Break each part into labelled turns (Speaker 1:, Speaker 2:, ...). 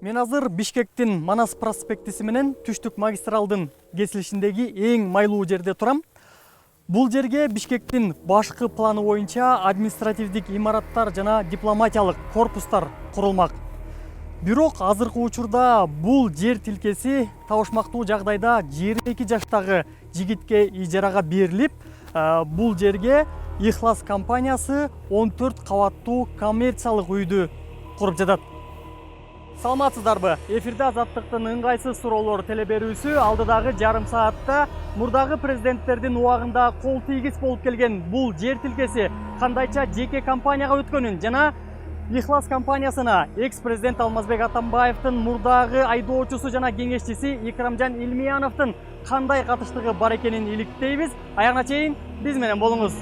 Speaker 1: Мен азыр Бишкектин Манас проспектиси менен Түштүк магистралдын кесилишиндеги эң майлуу жерде турам. Бул жерге Бишкектин башкы планы боюнча административдик имараттар жана дипломатиялык корпустар курулмак. Бирок азыркы учурда бул жер тилкеси табышмактуу жагдайда 22 жаштагы жигитке ижарага берилип, бул жерге Ихлас компаниясы 14 кабаттуу коммерциялык үйдү куруп жатат. Саламатсыздарбы? Эфирде Азаттыктын ыңгайсыз суроолор телеберүүсү. Алдыдагы жарым саатта мурдагы президенттердин убагында кол тийгиз болуп келген бул жер тилкеси кандайча жеке компанияга өткөнүн жана Ихлас компаниясына экс-президент Алмазбек Атамбаевдин мурдагы айдоочусу жана кеңешчиси Икрамжан Илмияновдун кандай катыштыгы бар экенин иликтейбиз. Аягына чейин биз менен болуңуз.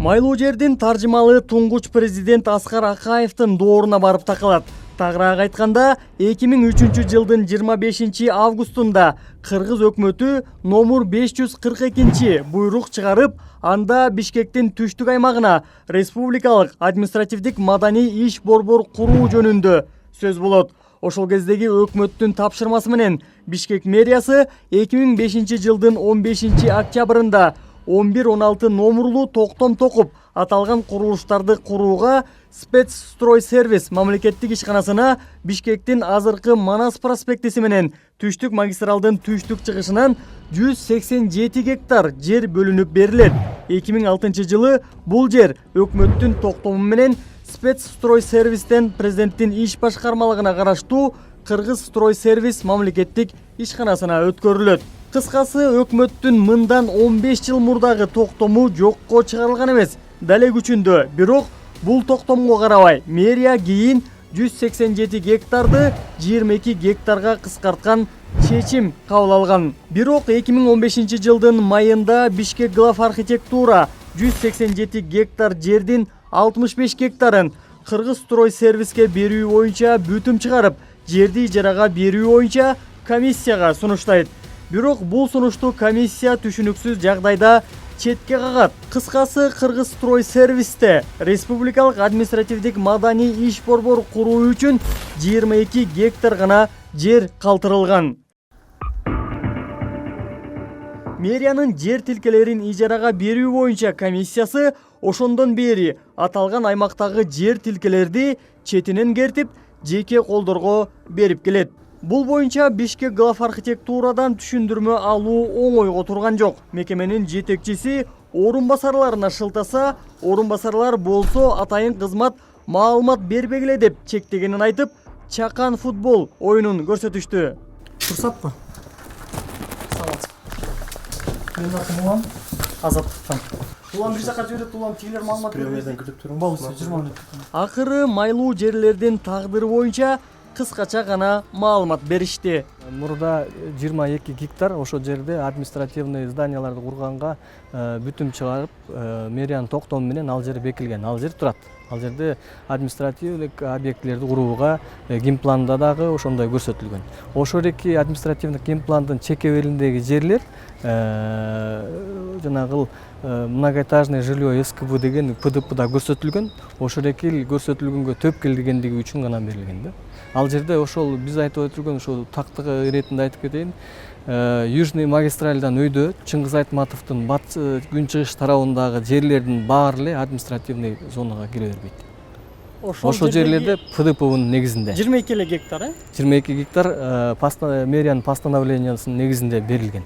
Speaker 1: Майлуу жердин таржымалы туңгуч президент Аскар Акаевдин дооруна барып такалат. Тагыраак айтканда, 2003 жылдын 25 августунда Кыргыз өкмөтү номер 542 буйрук чыгарып, анда Бишкектин түштүк аймагына республикалык административдик маданий иш борбор куруу жөнүндө сөз болот. Ошол кездеги өкмөттүн тапшырмасы менен Бишкек мэриясы 2005 жылдын 15 октябрында 11-16 номерлуу токтом токуп, аталган курулуштарды курууга Спецстройсервис мамлекеттик ишканасына Бишкектин азыркы Манас проспектиси менен Түштүк магистралдын түштүк чыгышынан 187 гектар жер бөлүнүп берилет. 2006 жылы бул жер өкмөттүн токтому менен Спецстройсервистен президенттин иш башкармалыгына караштуу Кыргыз Стройсервис мамлекеттик ишканасына өткөрүлөт. Кыскасы, өкмөттүн мындан 15 жыл мурдагы токтому жокко чыгарылган эмес, дале күчүндө. Бирок бул токтомго карабай, мэрия кийин 187 гектарды 22 гектарга кыскарткан чечим кабыл алган. Бирок 2015 жылдын майында Бишкек глав архитектура 187 гектар жердин 65 гектарын Кыргыз Стройсервиске берүү боюнча бүтүм чыгарып, жерди ижарага берүү боюнча комиссияга сунуштайт. Бирок бул сунушту комиссия түшүнүксүз жагдайда четке кагат. Кыскасы, Кыргыз Стройсервисте республикалык административдик маданий иш борбор куруу үчүн 22 гектар гана жер калтырылган. Мэриянын жер тилкелерин ижарага берүү боюнча комиссиясы ошондон бери аталган аймактагы жер тилкелерди четинен кертип, жеке колдорго берип келет. Бул боюнча Бишкек глав архитектурадан түшүндүрмө алуу оңойго турган жок. Мекеменин жетекчиси орун басарларына шылтаса, орун басарлар болсо атайын кызмат маалымат бербегиле деп чектегенин айтып, чакан футбол оюнун көрсөтүштү. Турсатпы? Саламатсызбы. Мен атым Улан, Азаттыктан. Улан бир жака жиберет, Улан тигилер маалымат бербейт. Болсо 20 мүнөт. Акыры майлуу жерлердин тагдыры боюнча кыскача гана маалымат беришти.
Speaker 2: Мурда 22 гектар ошол жерде административный зданияларды курганга бүтүм чыгарып, мэриянын токтому менен ал жер бекилген. Ал жер турат. Ал жерде административдик объектилерди курууга генпланда дагы ошондой көрсөтүлгөн. Ошол эки административдик генпландын чекебелиндеги жерлер жанагы многоэтажный жилье СКБ деген ПДПда көрсөтүлгөн. Ошол эки көрсөтүлгөнгө төп келгендиги үчүн гана берилген да. Ал жерде ошол биз айтып өтүлгөн ошол тактыгы иретинде айтып кетейин. Южный магистральдан өйдө Чыңгыз Айтматовдун батыш күнчыгыш тарабындагы жерлердин баары эле административный зонага кире бербейт. Ошол жерлерде ПДПнын негизинде
Speaker 1: 22 эле гектар,
Speaker 2: 22 гектар мэриянын постановлениясынын негизинде берилген.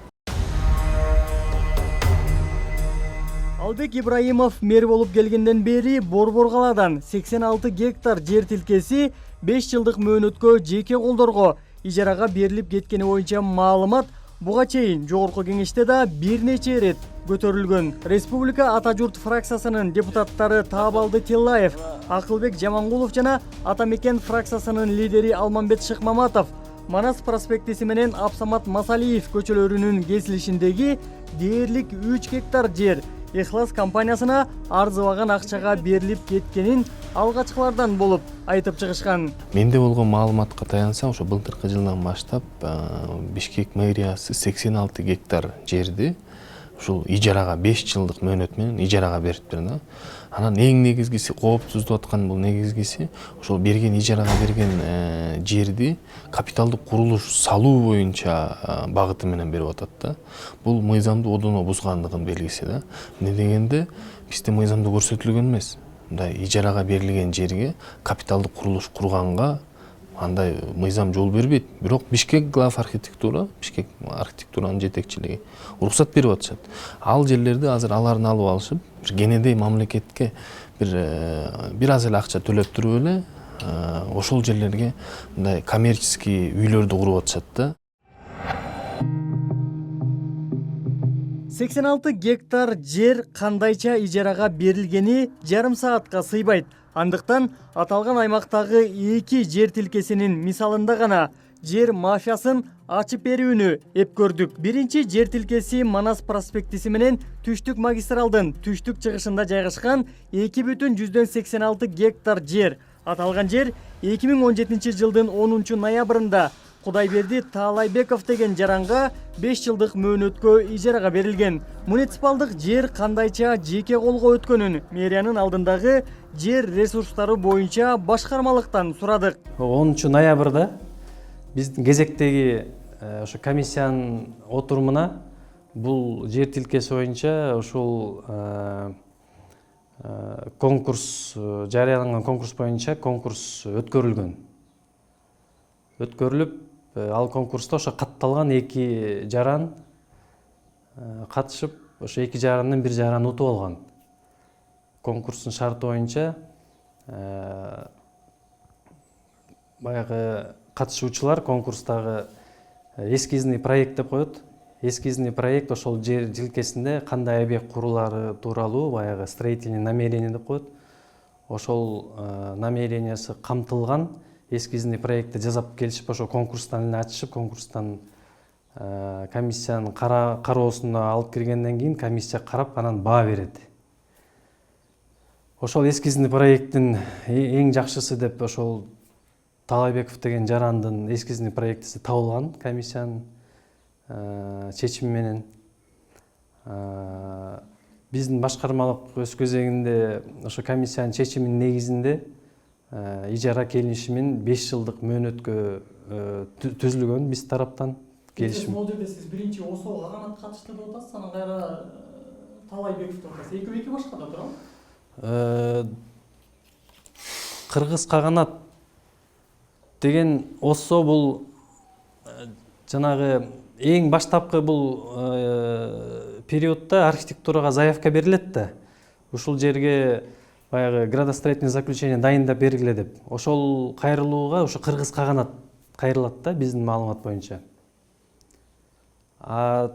Speaker 1: Албек Ибраимов мэр болуп келгенден бери Борбор калаадан 86 гектар жер тилкеси 5 жылдык мөөнөткө жеке колдорго ижарага берилип кеткени боюнча маалымат буга чейин жогорку кеңеште да бир нече ирет көтөрүлгөн. Республика Ата журт фракциясынын депутаттары Таабалды Тиллаев, Акылбек Жамангулов жана Ата мекен фракциясынын лидери Алмамбет Шыкмаматов Манас проспектиси менен Абсамат Масалиев көчөлөрүнүн кесилишиндеги дээрлик 3 гектар жер Ихлас компаниясына арзыбаган акчага берилип кеткенин алгачкылардан болуп айтып чыгышкан.
Speaker 3: Менде болгон маалыматка таянсам, ошо былтыркы жылдан баштап Бишкек мэриясы 86 гектар жерди ушул ижарага 5 жылдык мөөнөт менен ижарага бериптир да. Анан эң негизгиси кооптуздуп аткан бул негизгиси ошол берген ижарага берген жерди капиталдык курулуш салуу боюнча багыты менен берип атат да. Бул мыйзамды одоно бузгандыгын белгиси да. Эмне дегенде бизде мыйзамда көрсөтүлгөн эмес. Мындай ижарага берилген жерге капиталдык курулуш курганга андай мыйзам жол бербейт. Бирок Бишкек глав архитектура, Бишкек архитектуранын жетекчилиги уруксат берип атышат. Ал жерлерди азыр аларын алып алышып, бир кенедей мамлекетке бир аз эле акча төлөп туруп эле ошол жерлерге мындай коммерческий үйлөрдү куруп атышат да.
Speaker 1: 86 гектар жер кандайча ижарага берилгени жарым саатка сыйбайт. Андыктан аталган аймактагы 2 жер тилкесинин мисалында гана жер мафиясын ачып берүүнү эп көрдүк. Биринчи жер тилкеси Манас проспектиси менен түштүк магистралдын түштүк чыгышында жайгашкан 2,86 гектар жер. Аталган жер 2017 жылдын 10 ноябрында Кудайберди Таалайбеков деген жаранга 5 жылдык мөөнөткө ижарага берилген. Муниципалдык жер кандайча жеке колго өткөнүн мэриянын алдындагы жер ресурстары боюнча башкармалыктан сурадык.
Speaker 4: 10 ноябрда биздин кезектеги ошо комиссиянын отурумуна бул жер тилкеси боюнча ушул конкурс жарыяланган конкурс боюнча конкурс өткөрүлгөн. Өткөрүлүп, ал конкурста ошо катталган 2 жаран катышып, ошо 2 жарандын бир жараны утуп алган. Конкурстун шарты боюнча баягы катышуучулар конкурстагы эскизный проект деп коет. Эскизный проект ошол жер тилкесинде кандай объект курулары тууралуу баягы строительный намерение деп коет. Ошол намерениясы камтылган эскизный проектти жасап келишип, ошо конкурстан эле ачышып, конкурстан комиссиянын кароосуна алып киргенден кийин комиссия карап, анан баа берет. Ошол эскизный проекттин эң жакшысы деп ошол Таалайбеков деген жарандын эскизный проектиси табылган комиссиянын чечими менен. Биздин башкармалык өз кезегинде ошо комиссиянын чечиминин негизинде ижара келишимин 5 жылдык мөөнөткө түзүлгөн биз тараптан келишим.
Speaker 1: Могул жерде сиз биринчи ОСО Аганат катышты деп атасыз, анан кайра Таалайбеков деп атасыз. Экөө башка да туурабы?
Speaker 4: Кыргыз Каганат деген ОСО бул жанагы эң баштапкы бул периодда архитектурага заявка берилет да. Ушул жерге баягы градостроительный заключение дайындап бергиле деп. Ошол кайрылууга ошо Кыргыз Каганат кайрылат да биздин маалымат боюнча.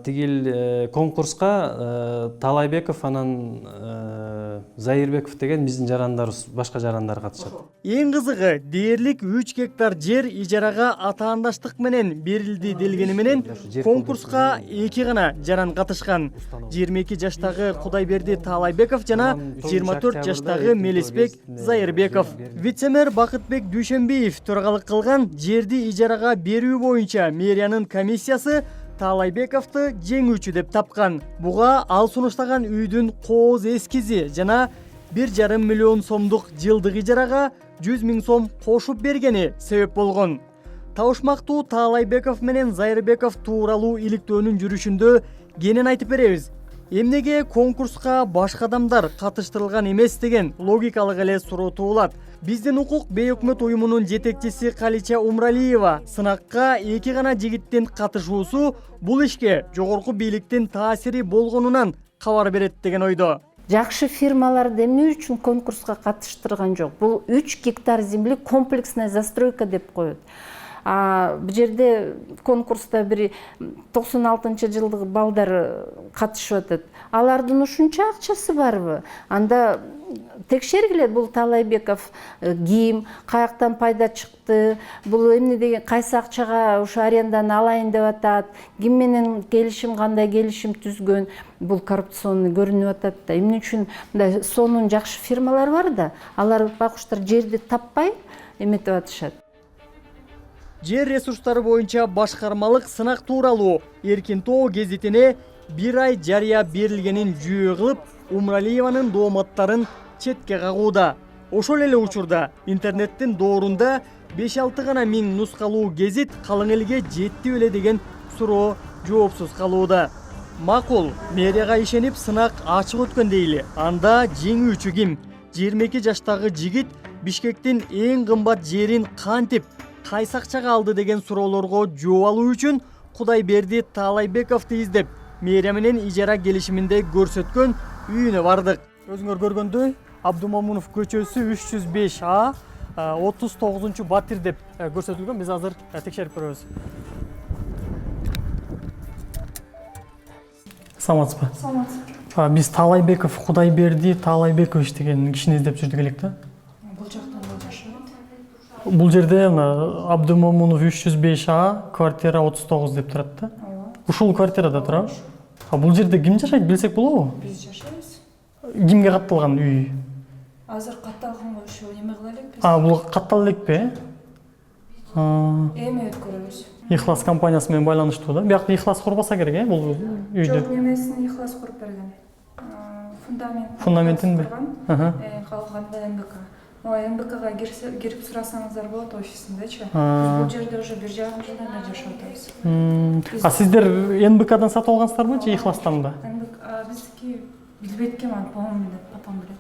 Speaker 4: Тигил конкурска Таалайбеков анан Зайырбеков деген биздин жарандарыбыз, башка жарандар катышат.
Speaker 1: Эң кызыгы, дээрлик 3 гектар жер ижарага атаандаштык менен берилди делгени менен конкурска 2 гана жаран катышкан. 22 жаштагы Кудайберди Таалайбеков жана 24 жаштагы Мелисбек Зайырбеков. Вице-мэр Бакытбек Дүйшөнбиев төрагалык кылган жерди ижарага берүү боюнча мэриянын комиссиясы Таалайбековду жеңүүчү деп тапкан. Буга ал сунуштаган үйдүн кооз эскизи жана 1,5 миллион сомдук жылдык ижарага 100 000 сом кошуп бергени себеп болгон. Табышмактуу Таалайбеков менен Зайырбеков тууралуу иликтөөнүн жүрүшүндө кенен айтып беребиз. Эмнеге конкурска башка адамдар катыштырылган эмес деген логикалык эле суроо туулат. Биздин укук бейөкмөт уюмунун жетекчиси Калича Умралиева сынакка 2 гана жигиттин катышуусу бул ишке жогорку бийликтин таасири болгонунан кабар берет деген ойдо.
Speaker 5: Жакшы фирмаларды эмне үчүн конкурска катыштырган жок? Бул 3 гектар земли комплексная застройка деп коет. Бул жерде конкурста бир 96 жылдык балдар катышып атат. алардын ушунча акчасы барбы? Анда текшергиле, бул Таалайбеков ким, каяктан пайда чыкты, бул эмне деген, кайсы акчага ушу аренданы алайын деп атат, ким менен келишим, кандай келишим түзгөн, бул коррупционный көрүнүп атат да. Эмне үчүн мындай сонун жакшы фирмалар бар да, алар байкуштар жерди таппай эметип атышат.
Speaker 1: Жер ресурстары боюнча башкармалык сынак тууралуу Эркин Тоо гезитине 1 ай жарыя берилгенин жүйө кылып, Умралиеванын дооматтарын четке кагууда. Ошол эле учурда интернеттин доорунда 5-6 гана миң нускалуу гезит калың элге жетти беле деген суроо жоопсуз калууда. Макул, мэрияга ишенип сынак ачык өткөн дейли. Анда жеңүүчү ким? 22 жаштагы жигит Бишкектин эң кымбат жерин кантип, кайсы акчага алды деген суроолорго жооп алуу үчүн Кудайберди Таалайбековду издеп, мэрия менен ижара келишиминде көрсөткөн үйүнө бардык. Өзүңөр көргөндөй, Абдумомунов көчөсү 305А 39-батир деп көрсөтүлгөн. Биз азыр текшерип көрөбүз. Саламатсызбы? Саламатсыз. Биз Таалайбеков Кудайберди Таалайбекович деген кишини издеп жүрдүк элек да.
Speaker 6: Бул жактан да жашайт.
Speaker 1: Бул жерде Абдумомунов 305А квартира 39 деп турат да. Ушул квартирада турабы? Бул жерде ким жашайт, билсек болобу?
Speaker 6: Биз жашайбыз.
Speaker 1: Кимге катталган үй?
Speaker 6: Азыр катталганга ошо эме кыла элекпиз.
Speaker 1: Бул каттала элекпи?
Speaker 6: Эме өткөрөбүз.
Speaker 1: Ихлас компаниясы менен байланыштуу да. Биякта Ихлас курбаса керек, бул үйдү.
Speaker 6: Жок, немесин Ихлас куруп берген.
Speaker 1: Фундаментинби?
Speaker 6: Калганда МБК. МБКга кирип сурасаңыздар болот офисиндечи. Биз бул жерде уже 1,5 жылдан бери жашап атабыз.
Speaker 1: Сиздер НБКдан сатып алгансыздарбы же Ихластан да?
Speaker 6: Биздики билбейт экен, папам билет.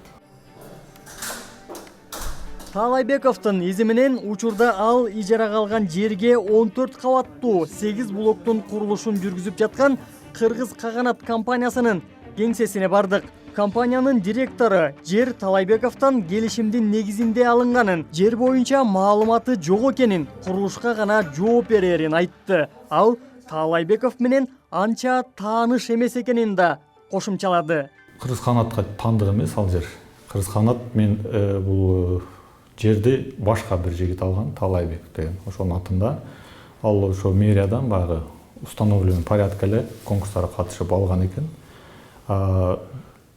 Speaker 1: Таалайбековдун изи менен учурда ал ижарага алган жерге 14 кабаттуу 8 блоктун курулушун жүргүзүп жаткан Кыргыз Каганат компаниясынын кеңсесине бардык. Компаниянын директору жер Таалайбековдон келишимдин негизинде алынганын, жер боюнча маалыматы жок экенин, курулушка гана жооп берерин айтты. Ал Таалайбеков менен анча тааныш эмес экенин да кошумчалады.
Speaker 7: Кыргыз Каганатка таандык эмес ал жер. Кыргыз Каганат мен бул жерди башка бир жигит алган, Таалайбеков деген. Ошонун атында ал ошо мэриядан баягы установленный порядка эле конкурстарга катышып алган экен.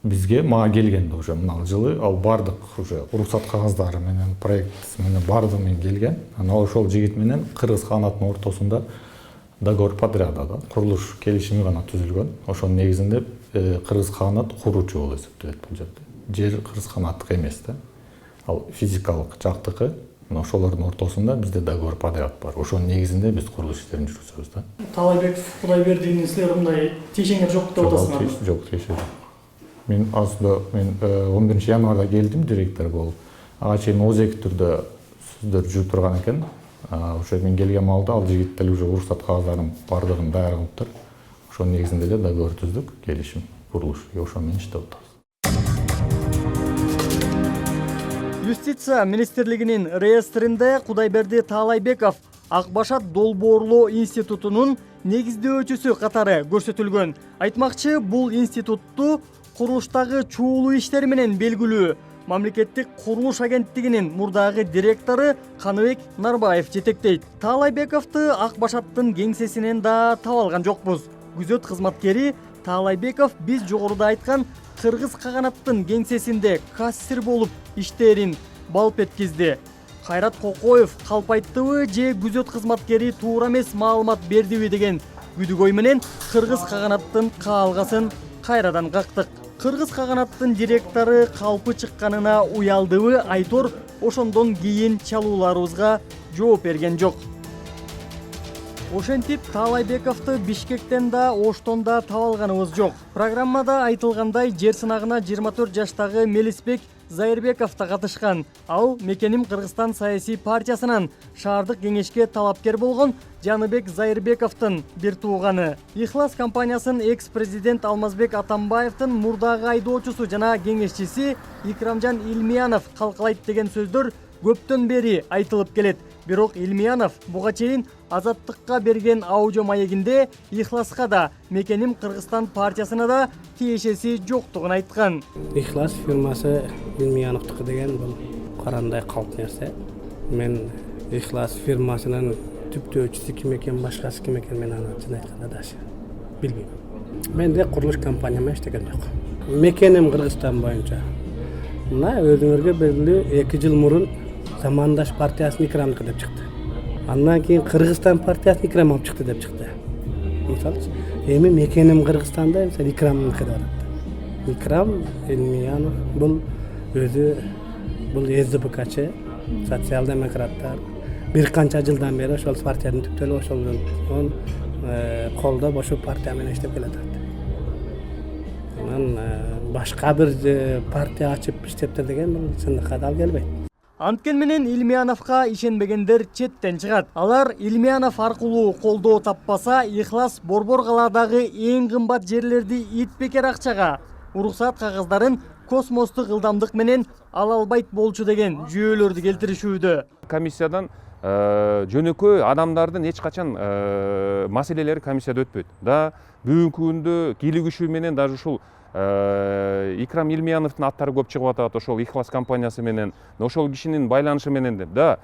Speaker 7: Бизге мага келген уже мына жылы ал бардык уже уруксат кагаздары менен проект менен бардыгы менен келген. Анан ошол жигит менен Кыргыз Каганаттын ортосунда договор подряда да курулуш келишими гана түзүлгөн. Ошонун негизинде Кыргыз Каганат куруучу болуп эсептелет бул жерде. Жер Кыргыз Каганаттыкы эмес да. Ал физикалык жактыкы. Ошолордун ортосунда бизде договор подряд бар. Ошонун негизинде биз курулуш иштерин жүргүзөбүз да.
Speaker 1: Таалайбеков Кудайбердинин силер мындай тиешеңер жок деп атасыңар.
Speaker 7: Жок, тиешең. Мен aslında 11 январда келдим директор болуп. Ага чейин озеки түрдө сөздөр жүрүп турган экен. Ошо мен келген маалда ал жигиттер уже уруксат кагаздарын бардыгын даяр кылыптыр. Ошонун негизинде эле договор түздүк, келишим, курулуш. Ошо менен иштеп атабыз.
Speaker 1: Юстиция министрлигинин реестринде Кудайберди Таалайбеков Ак Башат долбоорлоо институтунун негиздөөчүсү катары көрсөтүлгөн. Айтмакчы, бул институтту курулуштагы чуулуу иштери менен белгилүү мамлекеттик курулуш агенттигинин мурдагы директору Каныбек Нарбаев жетектейт. Таалайбековду Ак Башаттын кеңсесинен да таап алган жокпуз. Күзөт кызматкери Таалайбеков биз жогоруда айткан Кыргыз Каганаттын кеңсесинде кассир болуп иштерин балп эткизди. Кайрат Кокоев калп айттыбы же күзөт кызматкери туура эмес маалымат бердиби деген күдүгөй менен Кыргыз Каганаттын каалгасын кайрадан кактык. Кыргыз Каганаттын директору калпы чыкканына уялдыбы Айтор ошондон кийин чалууларыбызга жооп берген жок. Ошентип Таалайбековду Бишкектен да Оштон да таап алганыбыз жок. Программада айтылгандай жер сынагына 24 жаштагы Мелисбек Зайырбеков да катышкан. Ал Мекеним Кыргызстан саясий партиясынан шаардык кеңешке талапкер болгон Жаныбек Зайырбековдун бир тууганы. Ихлас компаниясынын экс-президент Алмазбек Атамбаевдин мурдагы айдоочусу жана кеңешчиси Икрамжан Илмиянов калкалайт деген сөздөр көптөн бери айтылып келет. Бирок Илмиянов буга чейин Азаттыкка берген аудио маегинде Ихласка да, Мекеним Кыргызстан партиясына да тиешеси жоктугун айткан.
Speaker 8: Ихлас фирмасы Илмияновдуку деген бул карандай калп нерсе. Мен Ихлас фирмасынын түптөөчүсү ким экен, башкасы ким экен мен аны чын айтканда даже билбейм. Менде курулуш компанияма иштеген жок. Мекеним Кыргызстан боюнча. Мына өзүңөргө белгилүү 2 жыл мурун Замандаш партиясын Икрамдыкы деп чыкты. Андан кийин Кыргызстан партиясын Икрам алып чыкты деп чыкты. Мисалчы, эми Мекеним Кыргызстанда мисалы Икрамдыкы деп атат. Икрам Илмиянов бул өзү бул СДПКчы, социал-демократтар бир канча жылдан бери ошол партиянын түптөлүп ошол колдоп ошол партия менен иштеп келатат. Анан башка бир партия ачып иштептир деген бул чындыкка дал келбейт.
Speaker 1: Анткен менен Илмияновго ишенбегендер четтен чыгат. Алар Илмиянов аркылуу колдоо таппаса, Ихлас Борбор калаадагы эң кымбат жерлерди итбекер акчага, уруксат кагаздарын космостук ылдамдык менен ала албайт болчу деген жүйөлөрдү келтиришүүдө.
Speaker 9: Комиссиядан жөнөкөй адамдардын эч качан маселелери комиссияда өтпөйт. Да бүгүнкү күндө кийлигишүү менен даже ушул Икрам Илмияновдун аттары көп чыгып атат, ошол Ихлас компаниясы менен, ошол кишинин байланышы менен деп. Да,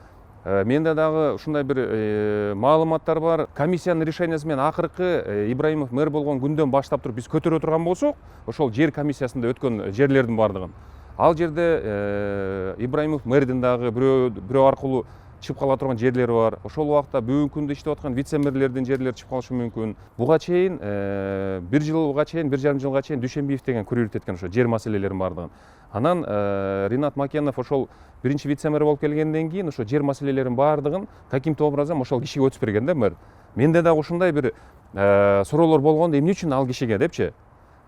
Speaker 9: менде дагы ушундай бир маалыматтар бар. Комиссиянын решениясы менен акыркы Ибраимов мэр болгон күндөн баштап туруп биз көтөрө турган болсок, ошол жер комиссиясында өткөн жерлердин бардыгын. Ал жерде Ибраимов мэрдин дагы бирөө аркылуу чыгып кала турган жерлери бар. Ошол убакта бүгүнкү күндө иштеп аткан вице-мэрлердин жерлери чыгып калышы мүмкүн. Буга чейин 1 жылга чейин, 1,5 жылга чейин Дүйшөнбиев деген күрөөлөт эткен ошо жер маселелерин бардыгын. Анан Ринат Макенов ошол биринчи вице-мэр болуп келгенден кийин ошо жер маселелерин бардыгын каким-то образом ошол кишиге өтүп берген да мэр. Менде дагы ушундай бир суроолор болгондо эмне үчүн ал кишиге депчи.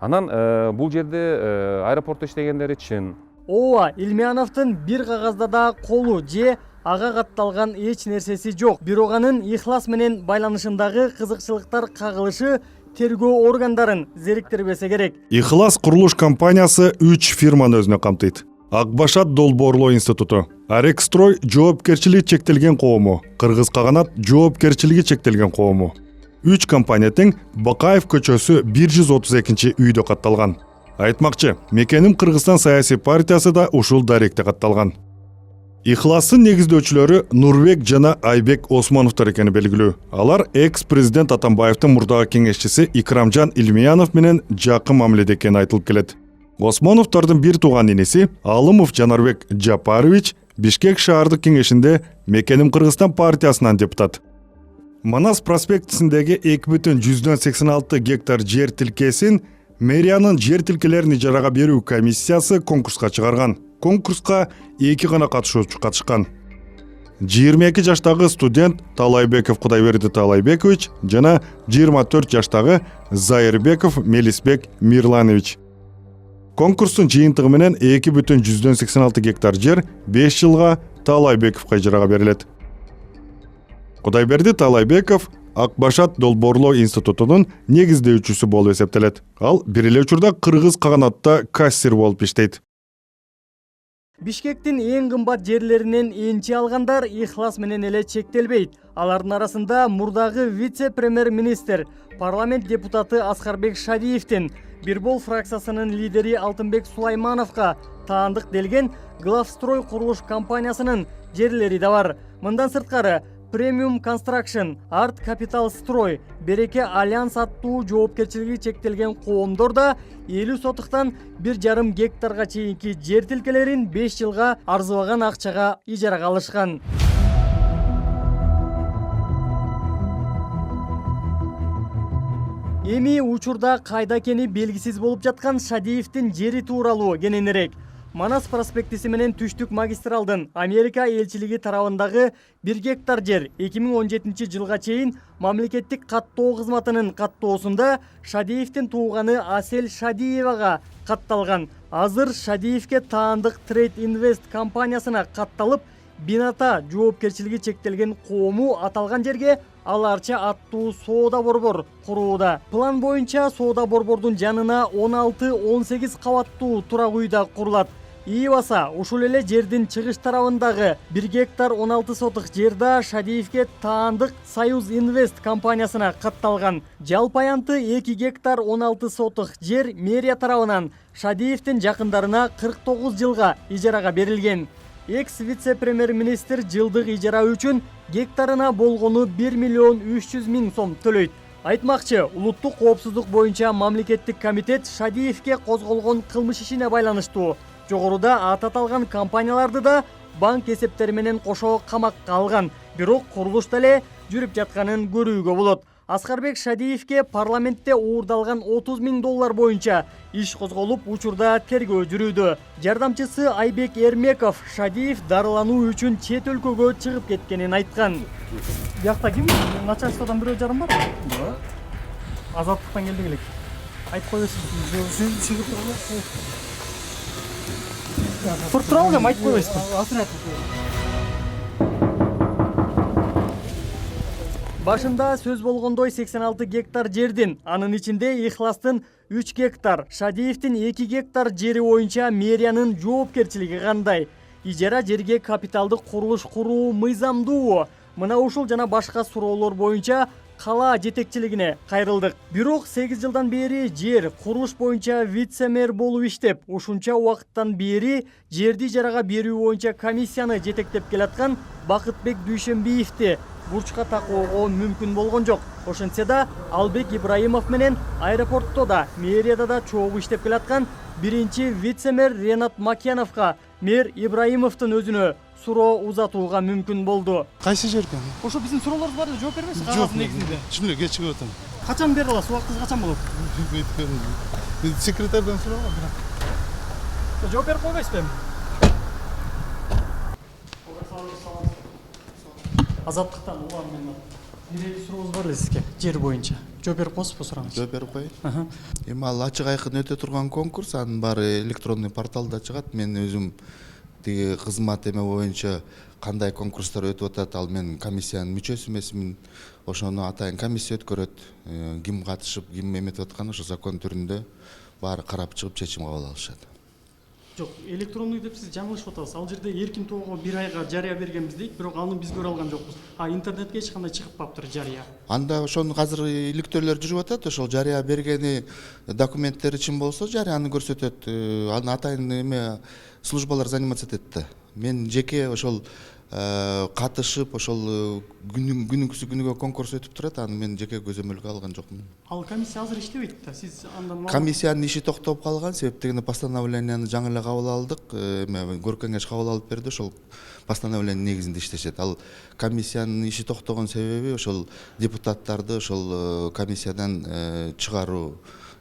Speaker 9: Анан бул жерде аэропортто иштегендери чын.
Speaker 1: Ооба, Илмияновдун бир кагазда да колу же ага катталган эч нерсеси жок. Бирок анын Ихлас менен байланышындагы кызыкчылыктар кагылышы тергөө органдарын зериктирбесе керек.
Speaker 10: Ихлас курулуш компаниясы 3 фирманы өзүнө камтыйт. Акбашат долбоорлоо институту, Арекстрой жоопкерчилиги чектелген коому, Кыргыз Каганат жоопкерчилиги чектелген коому. 3 компания тең Бакаев көчөсү 132 үйдө катталган. Айтмакчы, Мекеним Кыргызстан саясий партиясы да ушул даректе катталган. Ихластын негиздөөчүлөрү Нурбек жана Айбек Осмоновдор экени белгилүү. Алар экс-президент Атамбаевдин мурдагы кеңешчиси Икрамжан Илмиянов менен жакын мамиледе экени айтылып келет. Осмоновдордун бир тууган иниси Алымов Жанарбек Жапарович Бишкек шаардык кеңешинде Мекеним Кыргызстан партиясынан депутат. Манас проспектисиндеги 2,86 гектар жер тилкесин мэриянын жер тилкелерин ижарага берүү комиссиясы конкурска чыгарган. Конкурска 2 гана катышуучу катышкан. 22 жаштагы студент Талайбеков Кудайберди Талайбекович жана 24 жаштагы Зайырбеков Мелисбек Мирланович. Конкурстун жыйынтыгы менен 2,86 гектар жер 5 жылга Талайбековго ижарага берилет. Кудайберди Талайбеков Акбашат долбоорлоо институтунун негиздөөчүсү болуп эсептелет. Ал бир эле учурда Кыргыз Каганатта кассир болуп иштейт.
Speaker 1: Бишкектин эң кымбат жерлеринен энчи алгандар Ихлас менен эле чектелбейт. Алардын арасында мурдагы вице-премьер-министр, парламент депутаты Аскарбек Шадиевдин, Бирбол фракциясынын лидери Алтынбек Сулаймановго таандык делген Главстрой курулуш компаниясынын жерлери да бар. Мындан сырткары Premium Construction, Art Capital Строй, Береке Альянс аттуу жоопкерчилиги чектелген коомдор да 50 сотуктан 1,5 гектарга чейинки жер тилкелерин 5 жылга арзыбаган акчага ижарага алышкан. Эми учурда кайда экени белгисиз болуп жаткан Шадиевдин жери тууралуу кененирээк. Манас проспектиси менен түштүк магистралдын Америка элчилиги тарабындагы 1 гектар жер 2017 жылга чейин мамлекеттик каттоо кызматынын каттоосунда Шадиевдин тууганы Асель Шадиевага катталган. Азыр Шадиевге таандык Trade Invest компаниясына катталып, Бината жоопкерчилиги чектелген коому аталган жерге аларча аттуу соода борбор курууда. План боюнча соода борбордун жанына 16-18 кабаттуу турак үй да курулат. Ийбаса ушул эле жердин чыгыш тарабындагы 1 гектар 16 соток жер да Шадиевке таандык Союз Инвест компаниясына катталган. Жалпы аянты 2 гектар 16 соток жер мэрия тарабынан Шадиевдин жакындарына 49 жылга ижарага берилген. Экс вице-премьер-министр жылдык ижара үчүн гектарына болгону 1 миллион 300 миң сом төлөйт. Айтмакчы, улуттук коопсуздук боюнча мамлекеттик комитет Шадиевке козголгон кылмыш ишине байланыштуу жогоруда аты аталган компанияларды да банк эсептери менен кошо камакка алган. Бирок курулуш деле жүрүп жатканын көрүүгө болот. Аскарбек Шадиевке парламентте уурдалган 30 миң доллар боюнча иш козголуп, учурда тергөө жүрүүдө. Жардамчысы Айбек Эрмеков Шадиев дарылануу үчүн чет өлкөгө чыгып кеткенин айткан. Биякта ким? Начальстводон бирөө жарым бар? Азаттыктан келдик элек. Айтып койбойсуз. Чыгып туруп тура алгам, айтып койбойсузбу? Башында сөз болгондой 86 гектар жердин, анын ичинде Ихластын 3 гектар, Шадиевдин 2 гектар жери боюнча мэриянын жоопкерчилиги кандай? Ижара жерге капиталдык курулуш куруу мыйзамдуу? Мына ушул жана башка суроолор боюнча кала жетекчилигине кайрылдык. Бирок 8 жылдан бери жер курулуш боюнча вице-мэр болуп иштеп, ушунча убакыттан бери жерди ижарага берүү боюнча комиссияны жетектеп келаткан Бакытбек Дүйшөнбиевди бурчка такоого мүмкүн болгон жок. Ошентсе да Албек Ибраимов менен аэропортто да, мэрияда да чогуу иштеп келаткан биринчи вице-мэр Ренат Макьяновго мэр Ибраимовдун өзүнө суроо узатууга мүмкүн болду.
Speaker 11: Кайсы жерден?
Speaker 1: Ошо биздин суроолорубуз бар эле, жооп бербейсиз? Кагаз негизинде.
Speaker 11: Түшүнө кечигип атам.
Speaker 1: Качан бере аласыз? Убактыңыз качан болот?
Speaker 11: Секретардан сураган бирок.
Speaker 1: Жооп берип койбойсузбу? Азаттыктан улан мен. Бирээ сурообуз бар эле сизге жер боюнча. Жооп берип коесузбу сурооңузга?
Speaker 11: Жооп берип коеюн. Эми ал ачык айкын өтө турган конкурс, анын баары электронный порталда чыгат. Мен өзүм тиги кызмат эме боюнча кандай конкурстар өтүп атат, ал мен комиссиянын мүчөсү эмесмин. Ошону атайын комиссия өткөрөт. Ким катышып, ким эметип атканы ошо закон түрүндө баары карап чыгып чечим кабыл алышат.
Speaker 1: Жок, электронный деп сиз жаңылышып атасыз. Ал жерде эркин тоого 1 айга жарыя бергенбиз дейт, бирок аны биз көрө алган жокпуз. Интернетке эч кандай чыгып калыптыр жарыя.
Speaker 11: Анда ошону азыр иликтөөлөр жүрүп атат. Ошол жарыя бергени документтери чын болсо жарыяны көрсөтөт. Аны атайын эме службалар заниматься этет да. Мен жеке ошол катышып, ошол күнүгө конкурс өтүп турат, аны мен жеке көзөмөлгө алган жокмун.
Speaker 1: Ал комиссия азыр иштебейт да. Сиз андан
Speaker 11: комиссиянын иши токтоп калган себептен постановленияны жаңы эле кабыл алдык. Эме көркеңеш кабыл алып берди, ошол постановление негизинде иштешет. Ал комиссиянын иши токтогон себеби ошол депутаттарды ошол комиссиядан чыгаруу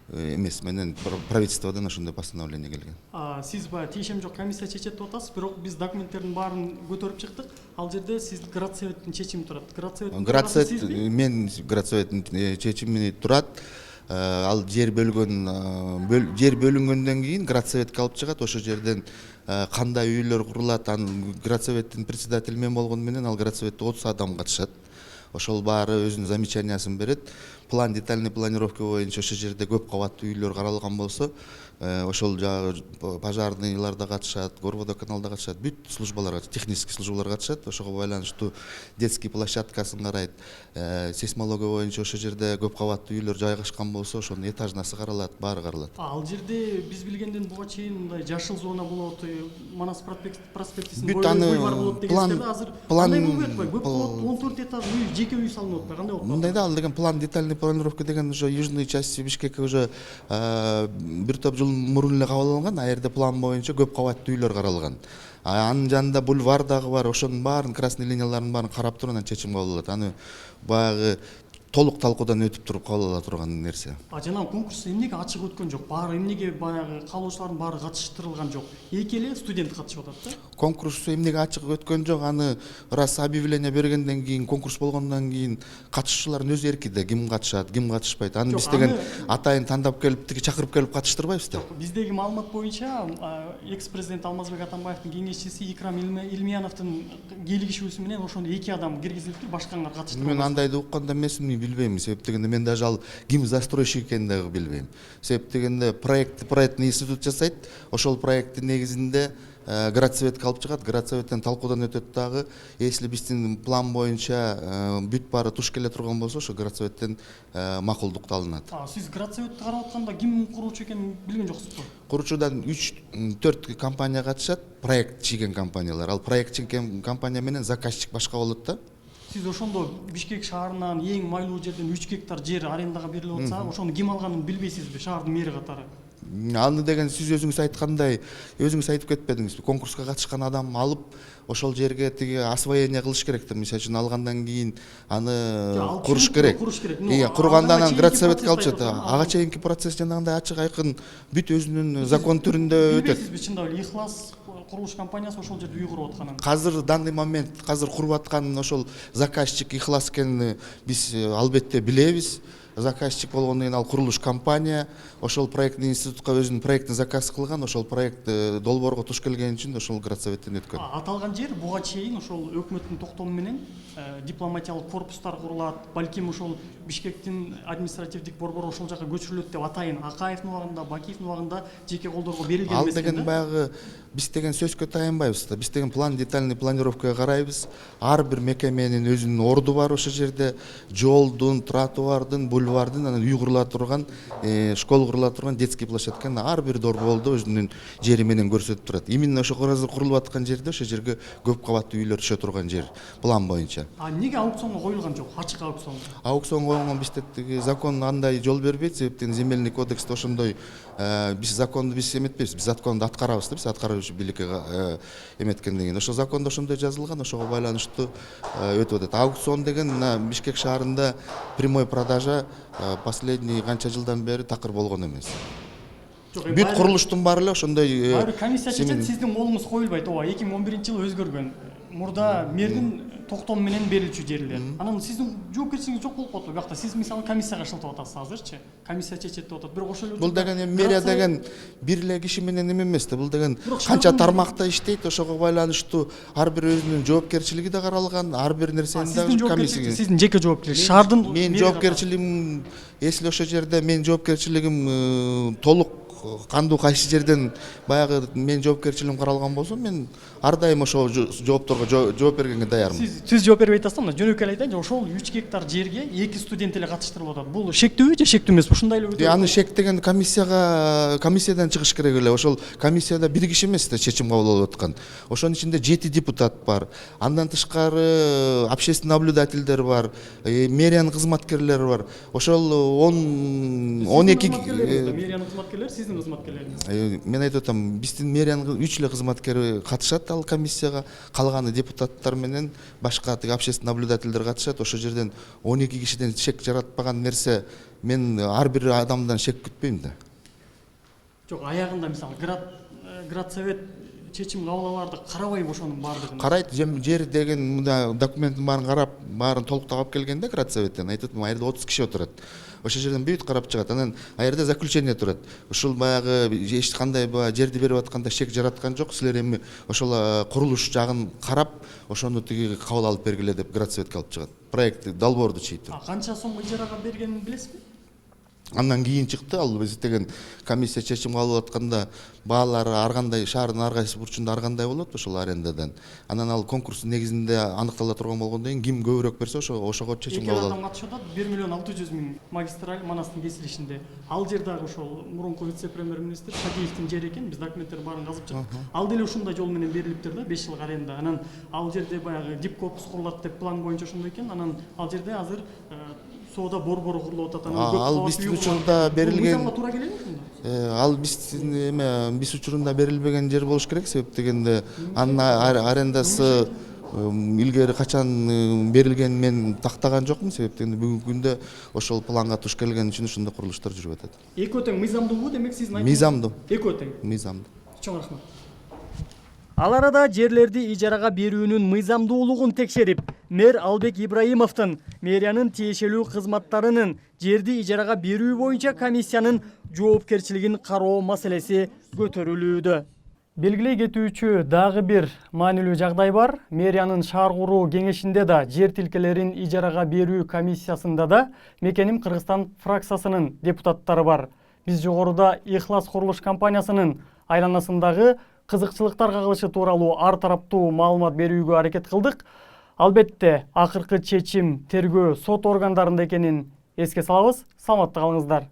Speaker 11: эмес менен правительстводон ошондой постановление келген.
Speaker 1: Сиз баягы тиешем жок комиссия чечет деп атасыз, бирок биз документтердин баарын көтөрүп чыктык. Ал жерде сиз градсоветтин чечими турат.
Speaker 11: Мен градсоветтин чечими турат. Ал жер бөлүнгөндөн кийин градсоветке алып чыгат. Ошол жерден кандай үйлөр курулат, анын градсоветтин председатели мен болгону менен ал градсоветте 30 адам катышат. Ошол баары өзүнүн замечаниясын берет. План детальный планировка боюнча ошол жерде көп кабаттуу үйлөр каралган болсо, ошол жагы пожарныйлар да катышат, горводоканал да катышат, бүт службалар, технический службалар катышат. Ошого байланыштуу детский площадкасын карайт. Сейсмология боюнча ошол жерде көп кабаттуу үйлөр жайгашкан болсо, ошонун этажнасы каралат, баары каралат.
Speaker 1: Ал жерде биз билгенден буга чейин мындай жашыл зона болот, Манас проспектисин бульвар болот дегенде азыр кандай болуп атпайбы? Көп кабаттуу 14 этаж үй, жеке үй салынып атпайбы? Кандай болуп атпайбы?
Speaker 11: Мындай да, ал деген план детальный планировка деген уже южный части Бишкекке уже бир топ жыл мурун эле кабыл алынган. А жерде план боюнча көп кабаттуу үйлөр каралган. Анын жанында бульвар дагы бар. Ошонун баарын, красный линияларын баарын карап туруп анан чечим кабыл алат. Аны баягы толук талкуудан өтүп туруп кабыл ала турган нерсе.
Speaker 1: Жана конкурс эмнеге ачык өткөн жок? Баары эмнеге баягы калуучулардын баары катыштырылган жок? Эки эле студент катышып атат да?
Speaker 11: Конкурс эмнеге ачык өткөн жок? Аны раз объявление бергенден кийин, конкурс болгондон кийин катышуучулардын өз эрки да, ким катышат, ким катышпайт. Аны биз деген атайын тандап келип, чакырып келип катыштырбайбыз да.
Speaker 1: Биздеги маалымат боюнча экс-президент Алмазбек Атамбаевдин кеңешчиси Икрам Илмияновдун келишүүсү менен ошондо 2 адам киргизилиптир, башкалар катыштырбайт.
Speaker 11: Мен андайды уккан да эмесмин. билбейм. Себеп дегенде мен даже ал ким застройщик экенин дагы билбейм. Себеп дегенде проектный институт жасайт, ошол проекттин негизинде градсоветке алып чыгат, градсоветтен талкуудан өтөт дагы. Если биздин план боюнча бүт баары туш келе турган болсо, ошо градсоветтен макулдукту алынат.
Speaker 1: Сиз градсоветти карап атканда ким куруучу экенин билген жоксузбу?
Speaker 11: Куручудан 3-4 компания катышат, проект чийген компаниялар. Ал проект чийген компания менен заказчик башка болот да.
Speaker 1: Сиз ошондо Бишкек шаарынан эң майлуу жерден 3 гектар жер арендага берилип атса, ошону ким алганын билбейсизби, шаардын мэри катары?
Speaker 11: Аны деген сиз өзүңүз айткандай, өзүңүз айтып кетпедиңизби? Конкурска катышкан адам алып, ошол жерге тиги освоение кылыш керек да. Мисалы үчүн алгандан кийин аны куруш керек. Кургандан анан градсоветке алып чыгат. Ага чейинки процесс жанагындай ачык айкын бүт өзүнүн закон түрүндө өтөт.
Speaker 1: Билбейсизби чындап эле Ихлас курулуш компаниясы ошол жерде үй куруп атканын?
Speaker 11: Азыр данный момент куруп аткан ошол заказчик Ихлас экенин биз албетте билебиз. Заказчик болгондон кийин ал курулуш компания ошол проектный институтка өзүнүн проектин заказ кылган, ошол проект долбоорго туш келген үчүн ошол градсоветтен өткөн.
Speaker 1: Аталган жер буга чейин ошол өкмөттүн токтому менен дипломатиялык корпустар курулат, балким ошол Бишкектин административдик борбору ошол жака көчүрүлөт деп атайын. Акаевдин убагында, Бакиевдин убагында жеке колдорго берилген эмес.
Speaker 11: Ал деген баягы биз деген сөзгө таянбайбыз да. Биз деген план детальный планировкага карайбыз. Ар бир мекеменин өзүнүн орду бар ошол жерде. Жолдун, тротуардын, бульвардын, анан үй курула турган, школ курула турган детский площадканын ар бир долбоордо өзүнүн жери менен көрсөтүп турат. Именно ошо азыр курулуп аткан жерде ошол жерге көп кабаттуу үйлөр түшө турган жер план боюнча.
Speaker 1: Неге аукционго коюлган жок? Ачык аукцион.
Speaker 11: Аукционго койгон бизде закон андай жол бербейт, себептен земельный кодексте ошондой биз законду биз эметпейбиз. Биз законду аткарабыз да, биз аткаруучу бийликке эметкенден кийин. Ошо закондо ошондой жазылган, ошого байланыштуу өтүп атат. Аукцион деген Бишкек шаарында прямой продажа последний канча жылдан бери такыр болгон эмес. Бүт курулуштун баары эле ошондой.
Speaker 1: Комиссия чечет, сиздин колуңуз коюлбайт. Ооба, 2011-жылы өзгөргөн. Мурда мэрдин токтому менен берилчү жерлер. Анан сиздин жоопкерчилигиңиз жок болуп калат. Биякта сиз мисалы комиссияга шылтып атасыз азырчы. Комиссия чечет деп атат. Бирок ошол эле.
Speaker 11: Бул деген мэрия деген бир эле киши менен эме эмес да. Бул деген канча тармакта иштейт, ошого байланыштуу ар бир өзүнүн жоопкерчилиги да каралган, ар бир нерсени да комиссия.
Speaker 1: Сиздин жеке жоопкерчилигиңиз шаардын
Speaker 11: мен жоопкерчилигим, если ошол жерде мен жоопкерчилигим толук кандуу кайсы жерден баягы мен жоопкерчилигим каралган болсо, мен ар дайым ошол жоопторго жооп бергенге даярмын.
Speaker 1: Сиз жооп бербей атасыз, мына жөнөкөй эле айтайын, ошол 3 гектар жерге 2 студент эле катыштырылып атат. Бул шектүүбү же шектүү эмеспи? Ушундай эле өтө.
Speaker 11: Аны шектеген комиссиядан чыгыш керек эле. Ошол комиссияда бир киши эмес да чечим кабыл алып аткан. Ошонун ичинде 7 депутат бар. Андан тышкары общественный наблюдательдер бар, мэриянын кызматкерлери бар. Ошол 12
Speaker 1: мэриянын кызматкерлери сиздин кызматкерлериңиз.
Speaker 11: Мен айтып атам, биздин мэриянын 3 эле кызматкери катышат ал комиссияга, калганы депутаттар менен башка общественный наблюдательдер катышат. Ошол жерден 12 кишиден шек жаратпаган нерсе, мен ар бир адамдан шек күтпөйм да.
Speaker 1: Жок, аягында мисалы градсовет чечим кабыл аларды карабайбы ошонун баардыгын?
Speaker 11: Карайт, жер деген мында документтин баарын карап, баарын толуктап алып келгенде градсоветтен айтып атам, айрда 30 киши отурат. Ошол жерден бүт карап чыгат. Анан аерде заключение турат. Ушул баягы эч кандай жерди берип атканда шек жараткан жок. Силер эми ошол курулуш жагын карап, ошону тиги кабыл алып бергиле деп градсоветке алып чыгат. Проект долбоорду чийт.
Speaker 1: Канча сом ижарага бергенин билесизби?
Speaker 11: Андан кийин чыкты, ал биз деген комиссия чечим кабыл атканда баалары ар кандай шаардын ар кайсы бурчунда ар кандай болот ошол арендадан. Анан ал конкурс негизинде аныктала турган болгондон кийин ким көбүрөөк берсе ошого чечим кабыл алат.
Speaker 1: Эки адам катышып атат, 1.600.000 магистраль Манастын кесилишинде. Ал жер дагы ошол мурунку вице-премьер-министр Шакиевдин жери экен, биз документтерди баарын казып чыктык. Ал деле ушундай жол менен берилиптир да, 5 жылга аренда. Анан ал жерде баягы дипкорпус курулат деп план боюнча ошондой экен. Анан ал жерде азыр соода борбору курулуп атат.
Speaker 11: Ал биздин учурунда берилген.
Speaker 1: Мыйзамга туура келеби ушунда?
Speaker 11: Ал биз учурунда берилбеген жер болуш керек, себеп дегенде анын арендасы илгери качан берилгенин мен тактаган жокмун, себеп дегенде бүгүнкү күндө ошол планга туш келген үчүн ушундай курулуштар жүрүп атат.
Speaker 1: Экөө тең мыйзамдуубу, демек сиздин айтып?
Speaker 11: Мыйзамдуу.
Speaker 1: Экөө тең.
Speaker 11: Мыйзамдуу.
Speaker 1: Чоң рахмат. Ал арада жерлерди ижарага берүүнүн мыйзамдуулугун текшерип, мэр Албек Ибраимовдун мэриянын тиешелүү кызматтарынын жерди ижарага берүү боюнча комиссиянын жоопкерчилигин кароо маселеси көтөрүлүүдө. Белгилей кетүүчү дагы бир маанилүү жагдай бар. Мэриянын шаар куруу кеңешинде да жер тилкелерин ижарага берүү комиссиясында да Мекеним Кыргызстан фракциясынын депутаттары бар. Биз жогоруда Ихлас курулуш компаниясынын айланасындагы кызыкчылыктар кагылышы тууралуу ар тараптуу маалымат берүүгө аракет кылдык. Албетте, акыркы чечим тергөө сот органдарында экенин эске салабыз. Саламатта калыңыздар.